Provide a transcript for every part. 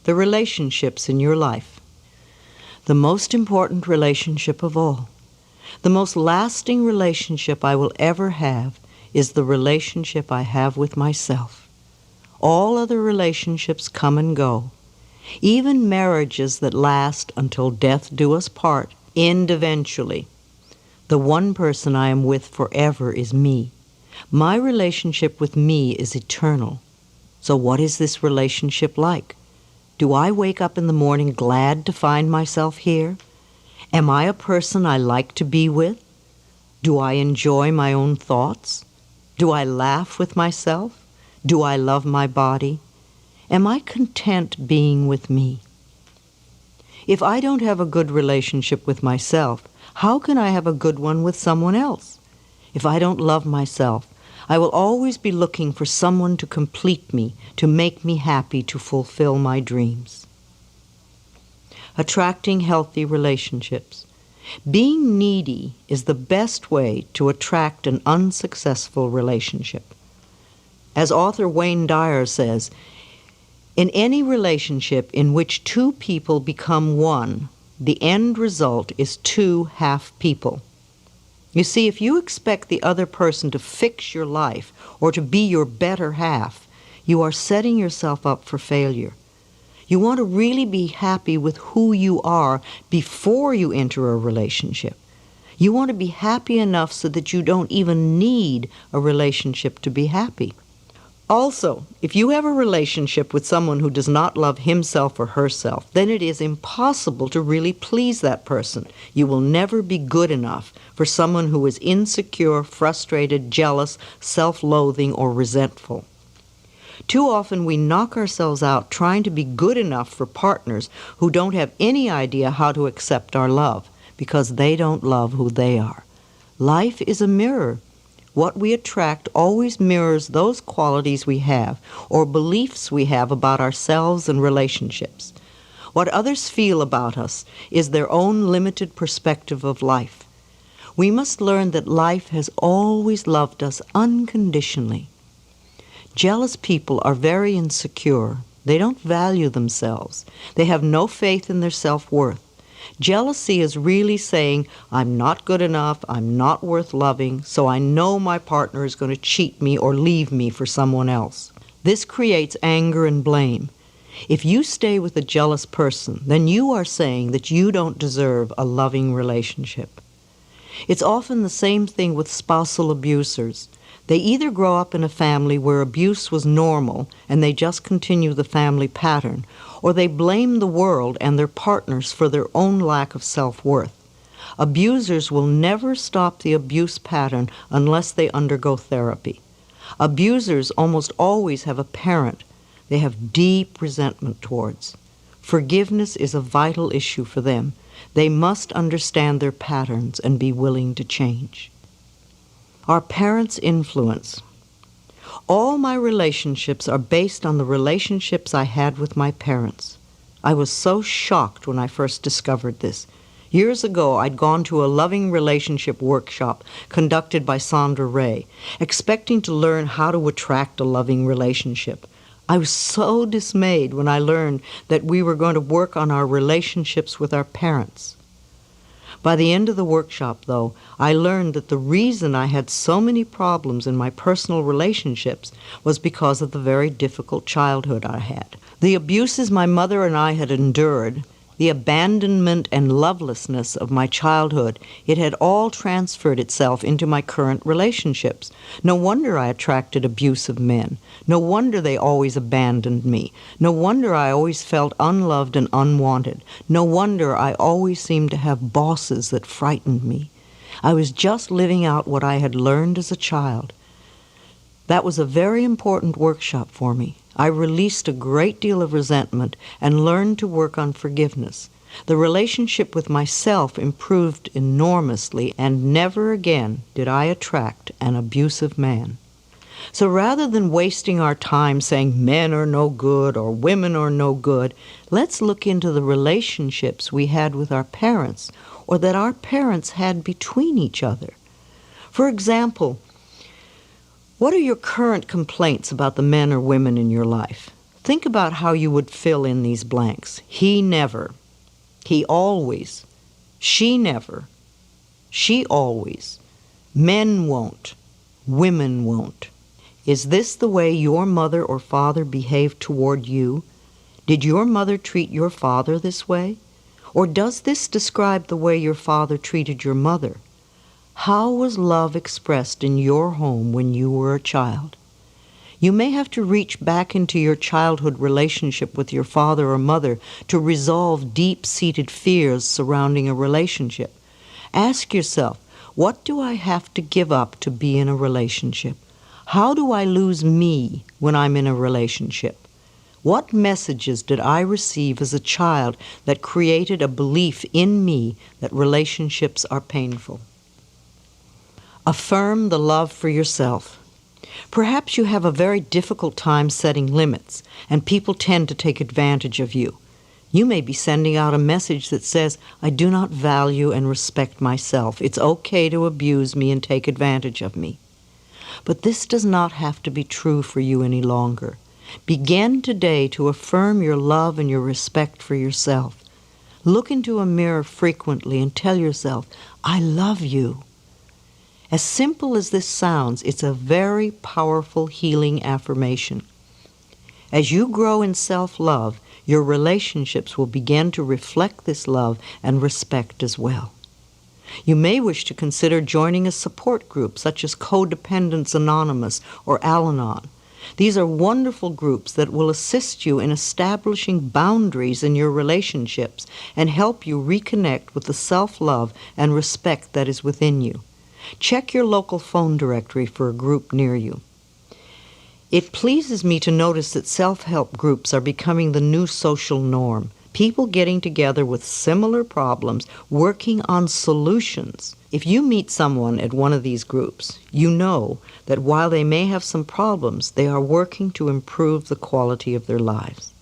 the relationships in your life. The most important relationship of all, the most lasting relationship I will ever have, is the relationship I have with myself. All other relationships come and go. Even marriages that last until death do us part end eventually. The one person I am with forever is me. My relationship with me is eternal. So what is this relationship like? Do I wake up in the morning glad to find myself here? Am I a person I like to be with? Do I enjoy my own thoughts? Do I laugh with myself? Do I love my body? Am I content being with me? If I don't have a good relationship with myself, how can I have a good one with someone else? If I don't love myself, I will always be looking for someone to complete me, to make me happy, to fulfill my dreams. Attracting healthy relationships. Being needy is the best way to attract an unsuccessful relationship. As author Wayne Dyer says, in any relationship in which two people become one, the end result is two half people. You see, if you expect the other person to fix your life or to be your better half, you are setting yourself up for failure. You want to really be happy with who you are before you enter a relationship. You want to be happy enough so that you don't even need a relationship to be happy. Also, if you have a relationship with someone who does not love himself or herself, then it is impossible to really please that person. You will never be good enough for someone who is insecure, frustrated, jealous, self-loathing, or resentful. Too often we knock ourselves out trying to be good enough for partners who don't have any idea how to accept our love because they don't love who they are. Life is a mirror. What we attract always mirrors those qualities we have or beliefs we have about ourselves and relationships. What others feel about us is their own limited perspective of life. We must learn that life has always loved us unconditionally. Jealous people are very insecure. They don't value themselves. They have no faith in their self-worth. Jealousy is really saying, I'm not good enough, I'm not worth loving, so I know my partner is going to cheat me or leave me for someone else. This creates anger and blame. If you stay with a jealous person, then you are saying that you don't deserve a loving relationship. It's often the same thing with spousal abusers. They either grow up in a family where abuse was normal and they just continue the family pattern, or they blame the world and their partners for their own lack of self-worth. Abusers will never stop the abuse pattern unless they undergo therapy. Abusers almost always have a parent they have deep resentment towards. Forgiveness is a vital issue for them. They must understand their patterns and be willing to change. Our parents' influence. All my relationships are based on the relationships I had with my parents. I was so shocked when I first discovered this. Years ago, I'd gone to a loving relationship workshop conducted by Sandra Ray, expecting to learn how to attract a loving relationship. I was so dismayed when I learned that we were going to work on our relationships with our parents. By the end of the workshop, though, I learned that the reason I had so many problems in my personal relationships was because of the very difficult childhood I had. The abuses my mother and I had endured, the abandonment and lovelessness of my childhood, it had all transferred itself into my current relationships. No wonder I attracted abusive men. No wonder they always abandoned me. No wonder I always felt unloved and unwanted. No wonder I always seemed to have bosses that frightened me. I was just living out what I had learned as a child. That was a very important workshop for me. I released a great deal of resentment and learned to work on forgiveness. The relationship with myself improved enormously, and never again did I attract an abusive man. So rather than wasting our time saying men are no good or women are no good, let's look into the relationships we had with our parents or that our parents had between each other. For example, what are your current complaints about the men or women in your life? Think about how you would fill in these blanks. He never. He always. She never. She always. Men won't. Women won't. Is this the way your mother or father behaved toward you? Did your mother treat your father this way? Or does this describe the way your father treated your mother? How was love expressed in your home when you were a child? You may have to reach back into your childhood relationship with your father or mother to resolve deep-seated fears surrounding a relationship. Ask yourself, what do I have to give up to be in a relationship? How do I lose me when I'm in a relationship? What messages did I receive as a child that created a belief in me that relationships are painful? Affirm the love for yourself. Perhaps you have a very difficult time setting limits, and people tend to take advantage of you. You may be sending out a message that says, I do not value and respect myself. It's okay to abuse me and take advantage of me. But this does not have to be true for you any longer. Begin today to affirm your love and your respect for yourself. Look into a mirror frequently and tell yourself, I love you. As simple as this sounds, it's a very powerful healing affirmation. As you grow in self-love, your relationships will begin to reflect this love and respect as well. You may wish to consider joining a support group such as Codependence Anonymous or Al-Anon. These are wonderful groups that will assist you in establishing boundaries in your relationships and help you reconnect with the self-love and respect that is within you. Check your local phone directory for a group near you. It pleases me to notice that self-help groups are becoming the new social norm. People getting together with similar problems, working on solutions. If you meet someone at one of these groups, you know that while they may have some problems, they are working to improve the quality of their lives.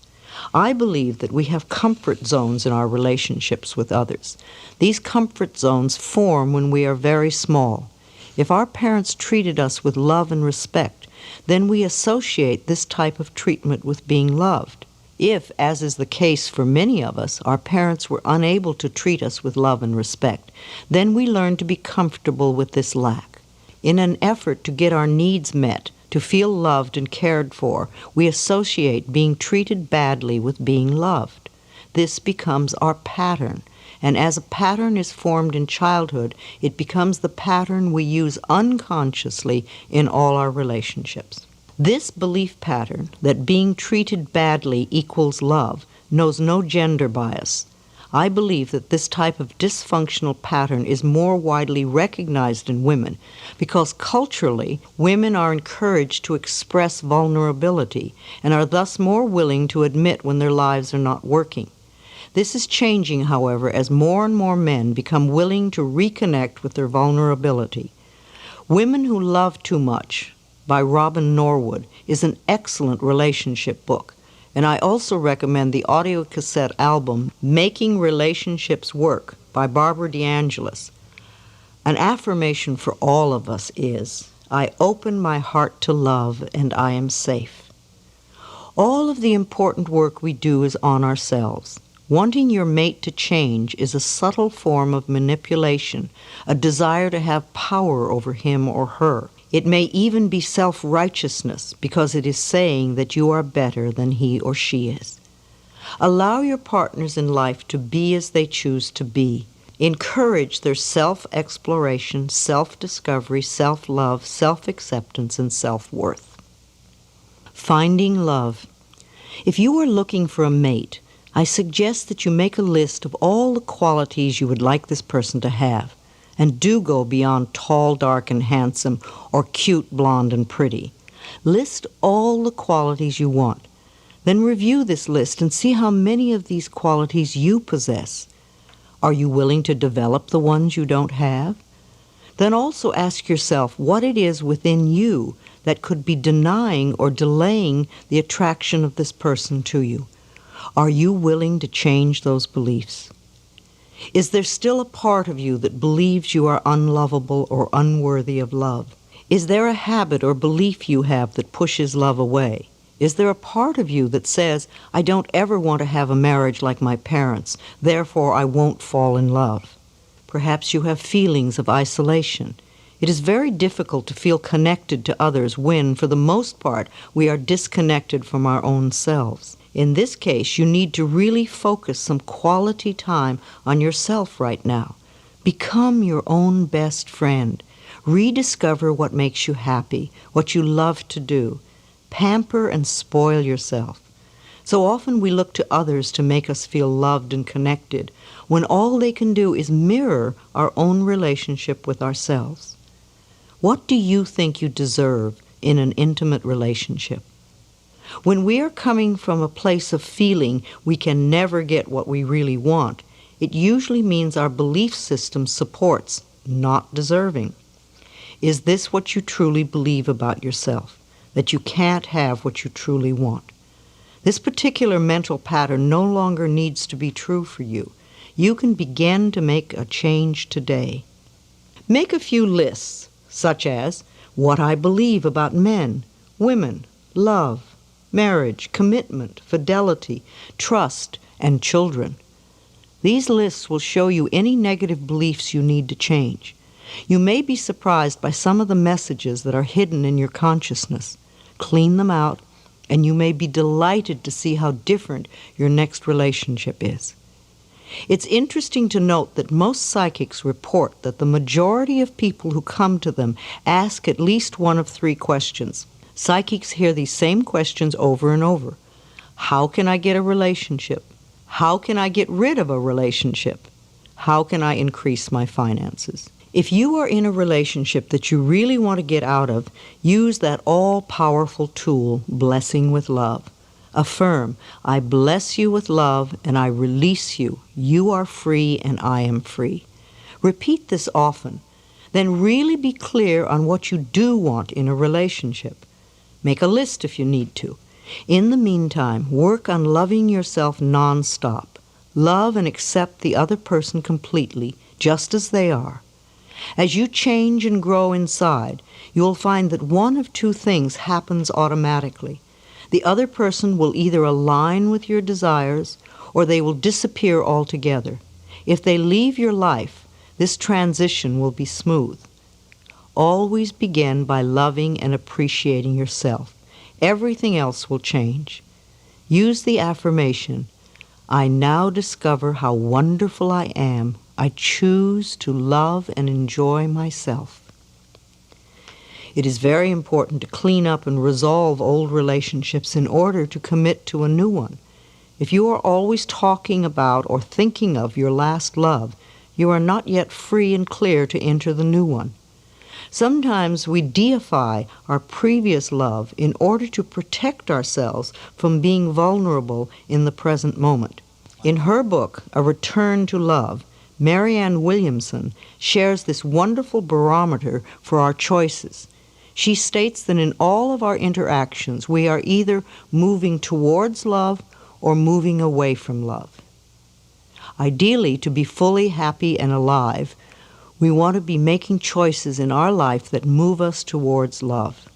I believe that we have comfort zones in our relationships with others. These comfort zones form when we are very small. If our parents treated us with love and respect, then we associate this type of treatment with being loved. If, as is the case for many of us, our parents were unable to treat us with love and respect, then we learn to be comfortable with this lack. In an effort to get our needs met, to feel loved and cared for, we associate being treated badly with being loved. This becomes our pattern, and as a pattern is formed in childhood, it becomes the pattern we use unconsciously in all our relationships. This belief pattern that being treated badly equals love knows no gender bias. I believe that this type of dysfunctional pattern is more widely recognized in women because culturally, women are encouraged to express vulnerability and are thus more willing to admit when their lives are not working. This is changing, however, as more and more men become willing to reconnect with their vulnerability. Women Who Love Too Much by Robin Norwood is an excellent relationship book. And I also recommend the audio cassette album, Making Relationships Work by Barbara DeAngelis. An affirmation for all of us is, I open my heart to love and I am safe. All of the important work we do is on ourselves. Wanting your mate to change is a subtle form of manipulation, a desire to have power over him or her. It may even be self-righteousness because it is saying that you are better than he or she is. Allow your partners in life to be as they choose to be. Encourage their self-exploration, self-discovery, self-love, self-acceptance, and self-worth. Finding love. If you are looking for a mate, I suggest that you make a list of all the qualities you would like this person to have. And do go beyond tall, dark, and handsome, or cute, blonde, and pretty. List all the qualities you want. Then review this list and see how many of these qualities you possess. Are you willing to develop the ones you don't have? Then also ask yourself what it is within you that could be denying or delaying the attraction of this person to you. Are you willing to change those beliefs? Is there still a part of you that believes you are unlovable or unworthy of love? Is there a habit or belief you have that pushes love away? Is there a part of you that says, I don't ever want to have a marriage like my parents, therefore I won't fall in love? Perhaps you have feelings of isolation. It is very difficult to feel connected to others when, for the most part, we are disconnected from our own selves. In this case, you need to really focus some quality time on yourself right now. Become your own best friend. Rediscover what makes you happy, what you love to do. Pamper and spoil yourself. So often we look to others to make us feel loved and connected, when all they can do is mirror our own relationship with ourselves. What do you think you deserve in an intimate relationship? When we are coming from a place of feeling we can never get what we really want, it usually means our belief system supports not deserving. Is this what you truly believe about yourself? That you can't have what you truly want? This particular mental pattern no longer needs to be true for you. You can begin to make a change today. Make a few lists, such as what I believe about men, women, love, marriage, commitment, fidelity, trust, and children. These lists will show you any negative beliefs you need to change. You may be surprised by some of the messages that are hidden in your consciousness. Clean them out, and you may be delighted to see how different your next relationship is. It's interesting to note that most psychics report that the majority of people who come to them ask at least one of three questions. Psychics hear these same questions over and over. How can I get a relationship? How can I get rid of a relationship? How can I increase my finances? If you are in a relationship that you really want to get out of, use that all-powerful tool, blessing with love. Affirm, I bless you with love and I release you. You are free and I am free. Repeat this often. Then really be clear on what you do want in a relationship. Make a list if you need to. In the meantime, work on loving yourself non-stop. Love and accept the other person completely, just as they are. As you change and grow inside, you will find that one of two things happens automatically. The other person will either align with your desires or they will disappear altogether. If they leave your life, this transition will be smooth. Always begin by loving and appreciating yourself. Everything else will change. Use the affirmation, I now discover how wonderful I am. I choose to love and enjoy myself. It is very important to clean up and resolve old relationships in order to commit to a new one. If you are always talking about or thinking of your last love, you are not yet free and clear to enter the new one. Sometimes we deify our previous love in order to protect ourselves from being vulnerable in the present moment. In her book, A Return to Love, Marianne Williamson shares this wonderful barometer for our choices. She states that in all of our interactions, we are either moving towards love or moving away from love. Ideally, to be fully happy and alive, we want to be making choices in our life that move us towards love.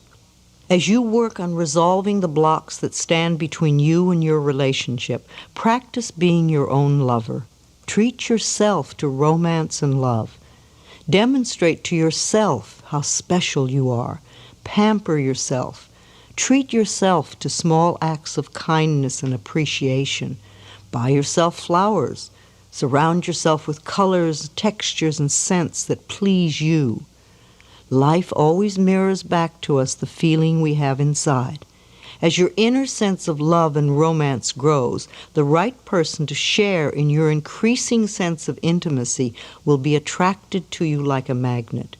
As you work on resolving the blocks that stand between you and your relationship, practice being your own lover. Treat yourself to romance and love. Demonstrate to yourself how special you are. Pamper yourself. Treat yourself to small acts of kindness and appreciation. Buy yourself flowers. Surround yourself with colors, textures, and scents that please you. Life always mirrors back to us the feeling we have inside. As your inner sense of love and romance grows, the right person to share in your increasing sense of intimacy will be attracted to you like a magnet.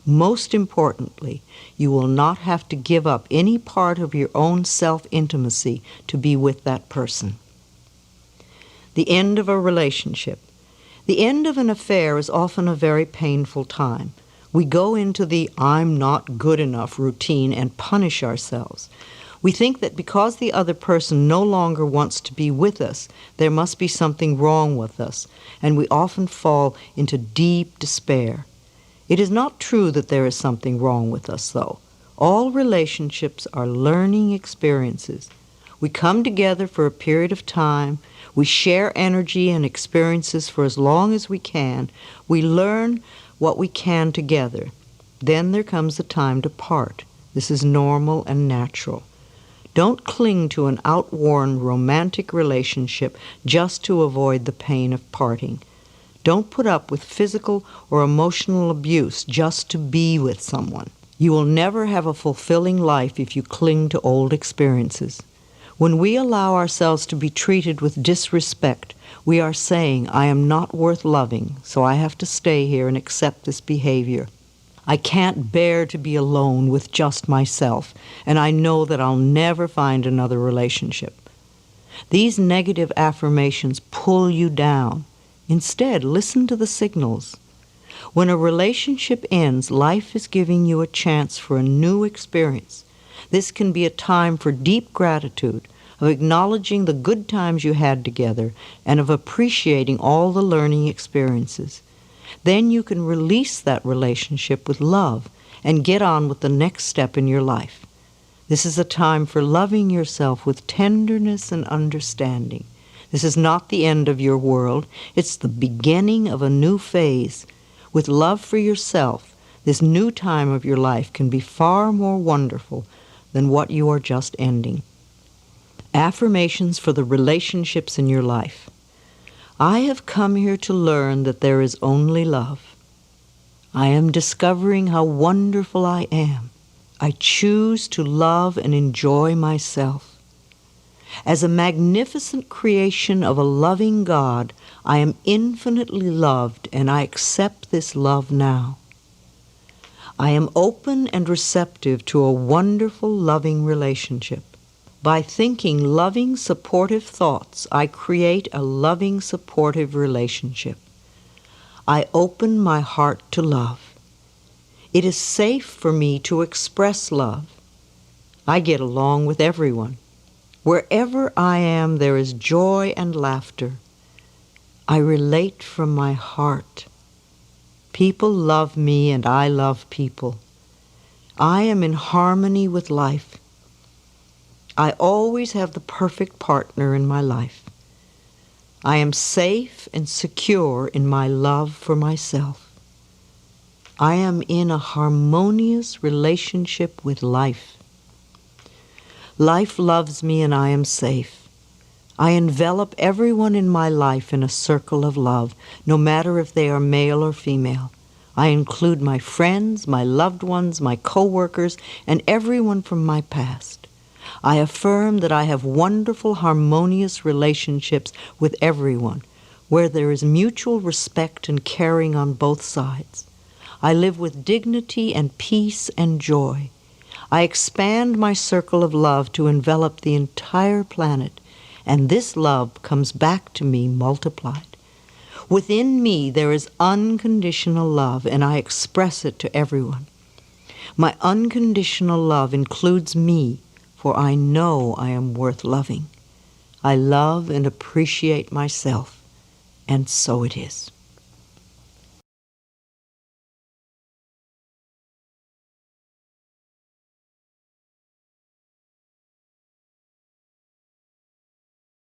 Most importantly, you will not have to give up any part of your own self-intimacy to be with that person. The end of a relationship. The end of an affair is often a very painful time. We go into the I'm not good enough routine and punish ourselves. We think that because the other person no longer wants to be with us, there must be something wrong with us, and we often fall into deep despair. It is not true that there is something wrong with us, though. All relationships are learning experiences. We come together for a period of time. We share energy and experiences for as long as we can. We learn what we can together. Then there comes the time to part. This is normal and natural. Don't cling to an outworn romantic relationship just to avoid the pain of parting. Don't put up with physical or emotional abuse just to be with someone. You will never have a fulfilling life if you cling to old experiences. When we allow ourselves to be treated with disrespect, we are saying, I am not worth loving, so I have to stay here and accept this behavior. I can't bear to be alone with just myself, and I know that I'll never find another relationship. These negative affirmations pull you down. Instead, listen to the signals. When a relationship ends, life is giving you a chance for a new experience. This can be a time for deep gratitude, of acknowledging the good times you had together, and of appreciating all the learning experiences. Then you can release that relationship with love and get on with the next step in your life. This is a time for loving yourself with tenderness and understanding. This is not the end of your world. It's the beginning of a new phase. With love for yourself, this new time of your life can be far more wonderful than what you are just ending. Affirmations for the relationships in your life. I have come here to learn that there is only love. I am discovering how wonderful I am. I choose to love and enjoy myself. As a magnificent creation of a loving God, I am infinitely loved, and I accept this love now. I am open and receptive to a wonderful, loving relationship. By thinking loving, supportive thoughts, I create a loving, supportive relationship. I open my heart to love. It is safe for me to express love. I get along with everyone. Wherever I am, there is joy and laughter. I relate from my heart. People love me and I love people. I am in harmony with life. I always have the perfect partner in my life. I am safe and secure in my love for myself. I am in a harmonious relationship with life. Life loves me and I am safe. I envelop everyone in my life in a circle of love, no matter if they are male or female. I include my friends, my loved ones, my co-workers, and everyone from my past. I affirm that I have wonderful, harmonious relationships with everyone, where there is mutual respect and caring on both sides. I live with dignity and peace and joy. I expand my circle of love to envelop the entire planet, and this love comes back to me multiplied. Within me there is unconditional love, and I express it to everyone. My unconditional love includes me, for I know I am worth loving. I love and appreciate myself, and so it is.